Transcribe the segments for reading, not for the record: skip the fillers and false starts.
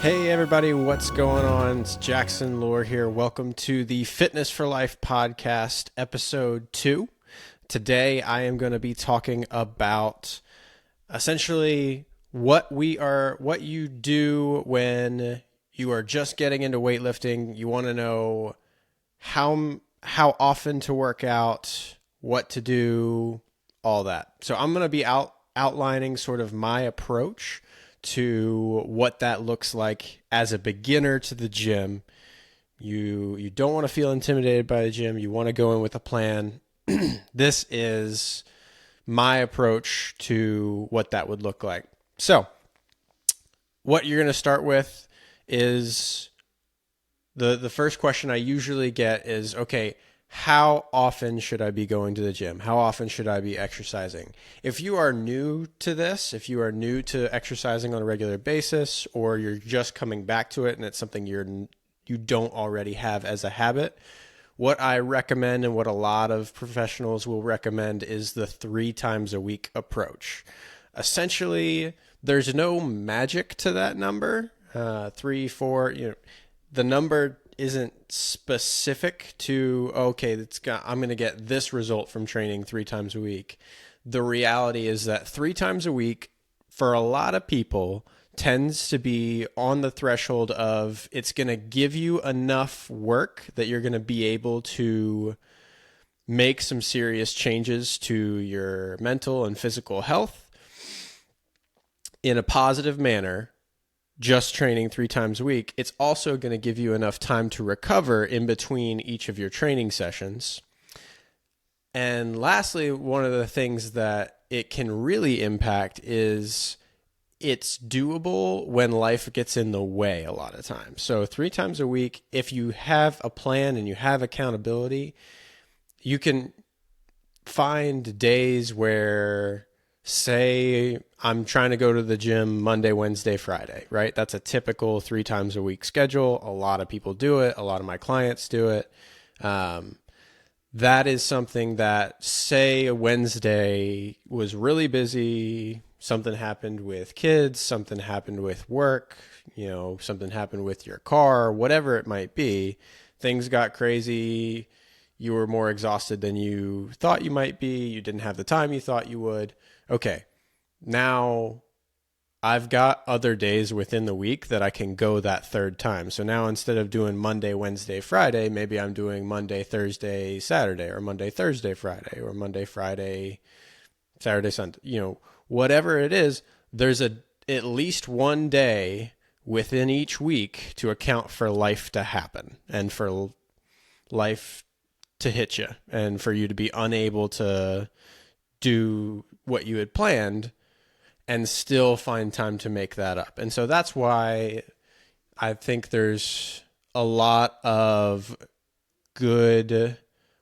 Hey everybody, what's going on? It's Jackson Lore here. Welcome to the Fitness for Life podcast, episode 2. Today I am going to be talking about essentially what you do when you are just getting into weightlifting. You want to know how often to work out, what to do, all that. So I'm going to be outlining sort of my approach to what that looks like as a beginner to the gym. You don't want to feel intimidated by the gym. You want to go in with a plan. This is my approach to what that would look like. So what you're going to start with is the first question I usually get is, okay, how often should I be going to the gym? How often should I be exercising? If you are new to this, if you are new to exercising on a regular basis, or you're just coming back to it and it's something you don't already have as a habit, what I recommend and what a lot of professionals will recommend is the 3 times a week approach. Essentially, there's no magic to that number. 3, 4, the number isn't specific to, okay, I'm going to get this result from training 3 times a week. The reality is that 3 times a week for a lot of people tends to be on the threshold of it's going to give you enough work that you're going to be able to make some serious changes to your mental and physical health in a positive manner. Just training 3 times a week, it's also going to give you enough time to recover in between each of your training sessions. And lastly, one of the things that it can really impact is it's doable when life gets in the way a lot of times. So 3 times a week, if you have a plan and you have accountability, you can find days where, say I'm trying to go to the gym Monday, Wednesday, Friday, right? That's a typical 3 times a week schedule. A lot of people do it. A lot of my clients do it. That is something that, say, a Wednesday was really busy. Something happened with kids, something happened with work, something happened with your car, whatever it might be. Things got crazy. You were more exhausted than you thought you might be. You didn't have the time you thought you would. Okay, now I've got other days within the week that I can go that 3rd time. So now instead of doing Monday, Wednesday, Friday, maybe I'm doing Monday, Thursday, Saturday, or Monday, Thursday, Friday, or Monday, Friday, Saturday, Sunday. Whatever it is, there's at least one day within each week to account for life to happen and for life to hit you and for you to be unable to do what you had planned and still find time to make that up. And so that's why I think there's a lot of good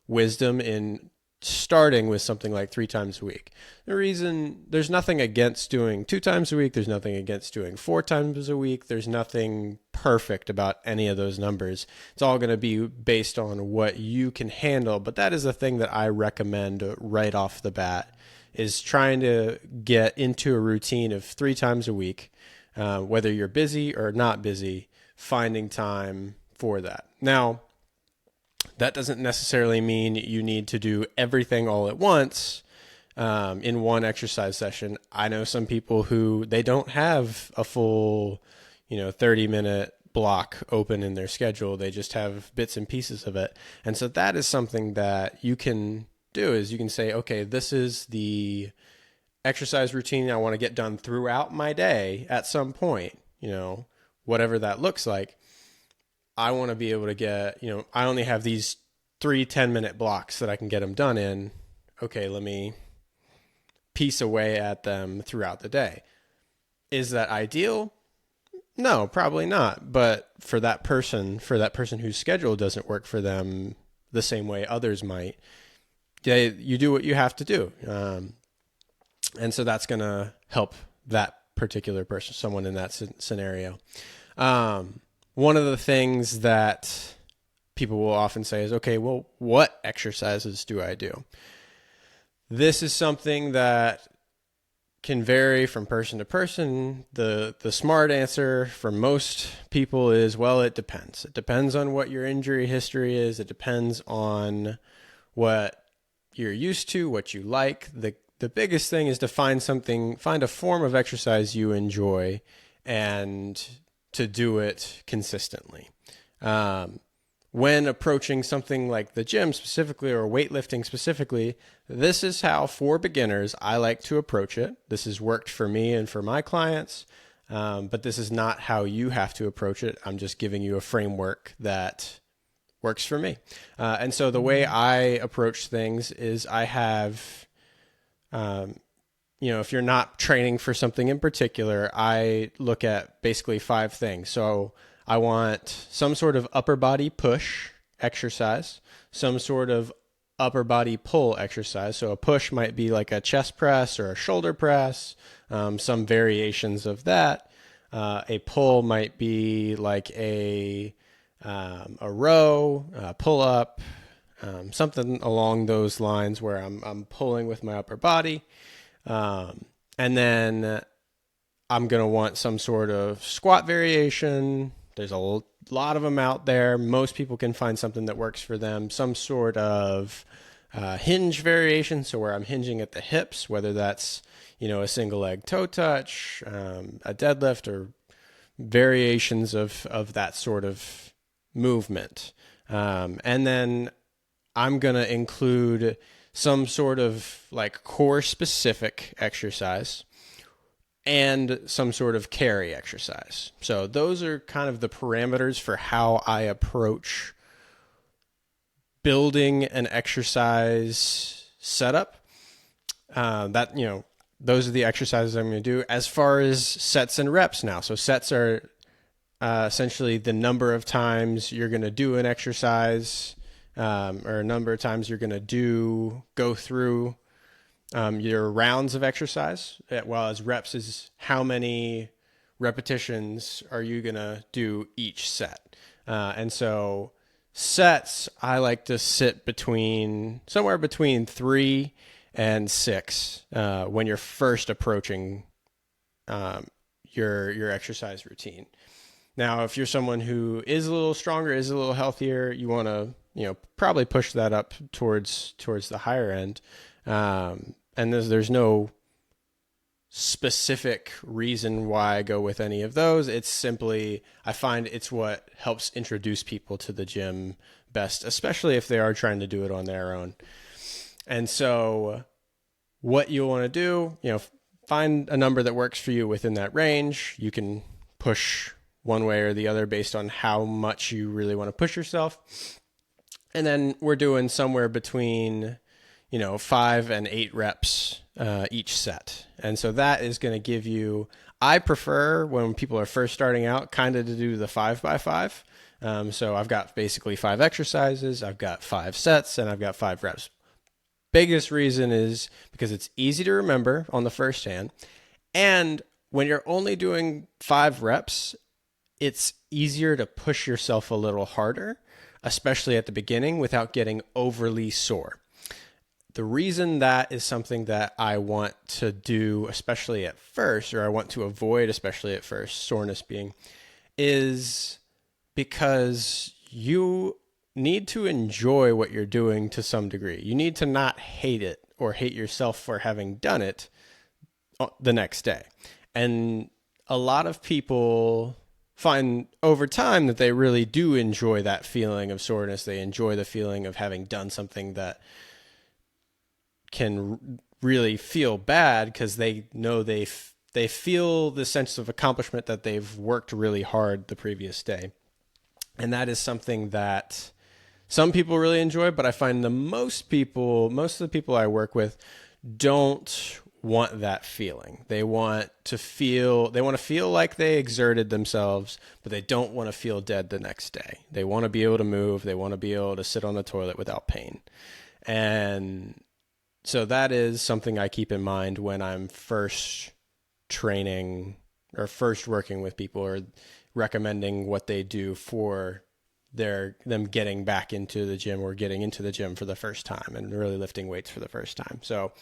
wisdom in starting with something like 3 times a week. The reason, there's nothing against doing 2 times a week. There's nothing against doing 4 times a week. There's nothing perfect about any of those numbers. It's all going to be based on what you can handle. But that is the thing that I recommend right off the bat, is trying to get into a routine of 3 times a week, whether you're busy or not busy, finding time for that. Now, that doesn't necessarily mean you need to do everything all at once in one exercise session. I know some people who they don't have a full, 30-minute block open in their schedule. They just have bits and pieces of it. And so that is something that you can do, is you can say, okay, this is the exercise routine I want to get done throughout my day at some point, whatever that looks like. I want to be able to get, I only have these 3 10-minute blocks that I can get them done in. Okay, let me piece away at them throughout the day. Is that ideal? No, probably not. But for that person whose schedule doesn't work for them the same way others might, you do what you have to do. And so that's going to help that particular person, someone in that scenario. One of the things that people will often say is, okay, well, what exercises do I do? This is something that can vary from person to person. The smart answer for most people is, well, it depends. It depends on what your injury history is. It depends on what you're used to, what you like. The biggest thing is to find a form of exercise you enjoy and to do it consistently. When approaching something like the gym specifically or weightlifting specifically, this is how, for beginners, I like to approach it. This has worked for me and for my clients, but this is not how you have to approach it. I'm just giving you a framework that works for me. And so the way I approach things is I have, if you're not training for something in particular, I look at basically 5 things. So I want some sort of upper body push exercise, some sort of upper body pull exercise. So a push might be like a chest press or a shoulder press, some variations of that. A pull might be like a row, pull up, something along those lines where I'm pulling with my upper body. And then I'm going to want some sort of squat variation. There's a lot of them out there. Most people can find something that works for them. Some sort of hinge variation, so where I'm hinging at the hips, whether that's a single leg toe touch, a deadlift, or variations of that sort of movement. And then I'm going to include some sort of like core specific exercise and some sort of carry exercise. So those are kind of the parameters for how I approach building an exercise setup. Those are the exercises I'm going to do. As far as sets and reps now. So sets are essentially the number of times you're going to do an exercise, or a number of times you're going to go through your rounds of exercise, while as reps is how many repetitions are you going to do each set. And so sets, I like to sit somewhere between 3 and 6 when you're first approaching your exercise routine. Now, if you're someone who is a little stronger, is a little healthier, you want to probably push that up towards the higher end. And there's no specific reason why I go with any of those. It's simply, I find it's what helps introduce people to the gym best, especially if they are trying to do it on their own. And so what you'll want to do, find a number that works for you within that range. You can push one way or the other based on how much you really want to push yourself. And then we're doing somewhere between 5 and 8 reps each set. And so that is going to give you, I prefer when people are first starting out kind of to do the 5x5. So I've got basically 5 exercises, I've got 5 sets, and I've got 5 reps. Biggest reason is because it's easy to remember on the first hand. And when you're only doing 5 reps, it's easier to push yourself a little harder, especially at the beginning, without getting overly sore. The reason that is something that I want to do, especially at first, or I want to avoid, especially at first, soreness being, is because you need to enjoy what you're doing to some degree. You need to not hate it or hate yourself for having done it the next day. And a lot of people find over time that they really do enjoy that feeling of soreness. They enjoy the feeling of having done something that can really feel bad because they know they feel the sense of accomplishment that they've worked really hard the previous day. And that is something that some people really enjoy, but I find most of the people I work with don't want that feeling. They want to feel like they exerted themselves, but they don't want to feel dead the next day. They want to be able to move. They want to be able to sit on the toilet without pain. And so that is something I keep in mind when I'm first training or first working with people or recommending what they do for them getting back into the gym or getting into the gym for the first time and really lifting weights for the first time. So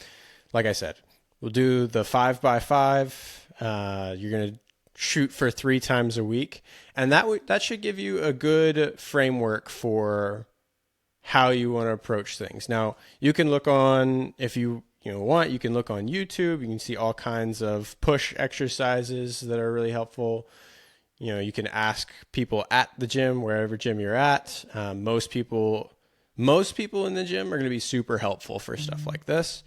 like I said, We'll do the 5x5. You're going to shoot for 3 times a week. And that should give you a good framework for how you want to approach things. Now, you can look on, if you want, you can look on YouTube. You can see all kinds of push exercises that are really helpful. You can ask people at the gym, wherever gym you're at. Most people in the gym are going to be super helpful for stuff like this.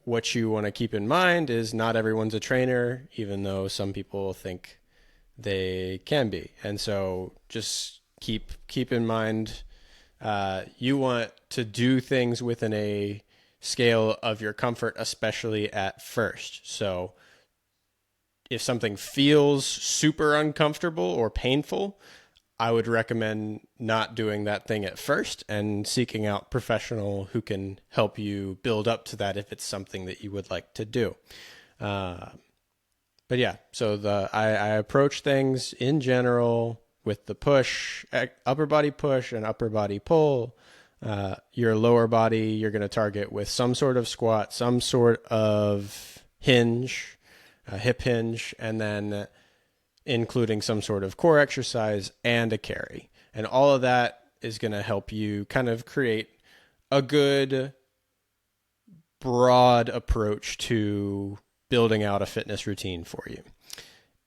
What you want to keep in mind is not everyone's a trainer, even though some people think they can be. And so just keep in mind, you want to do things within a scale of your comfort, especially at first. So if something feels super uncomfortable or painful, I would recommend not doing that thing at first and seeking out professional who can help you build up to that if it's something that you would like to do. But yeah, so I approach things in general with the push, upper body push and upper body pull. Your lower body, you're going to target with some sort of squat, some sort of hinge, hip hinge, and then including some sort of core exercise and a carry. And all of that is going to help you kind of create a good, broad approach to building out a fitness routine for you.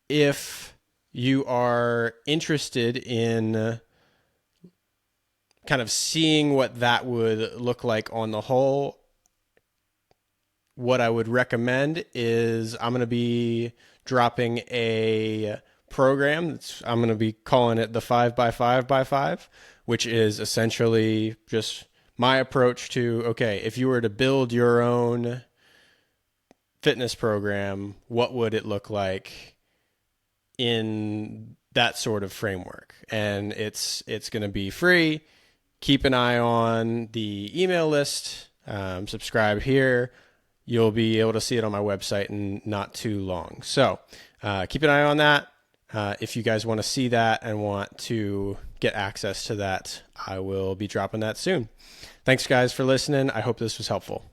If you are interested in kind of seeing what that would look like on the whole, what I would recommend is I'm going to be dropping a program. I'm going to be calling it the 5x5x5, which is essentially just my approach to, okay, if you were to build your own fitness program, what would it look like in that sort of framework? And it's going to be free. Keep an eye on the email list. Subscribe here. You'll be able to see it on my website in not too long. So keep an eye on that. If you guys want to see that and want to get access to that, I will be dropping that soon. Thanks, guys, for listening. I hope this was helpful.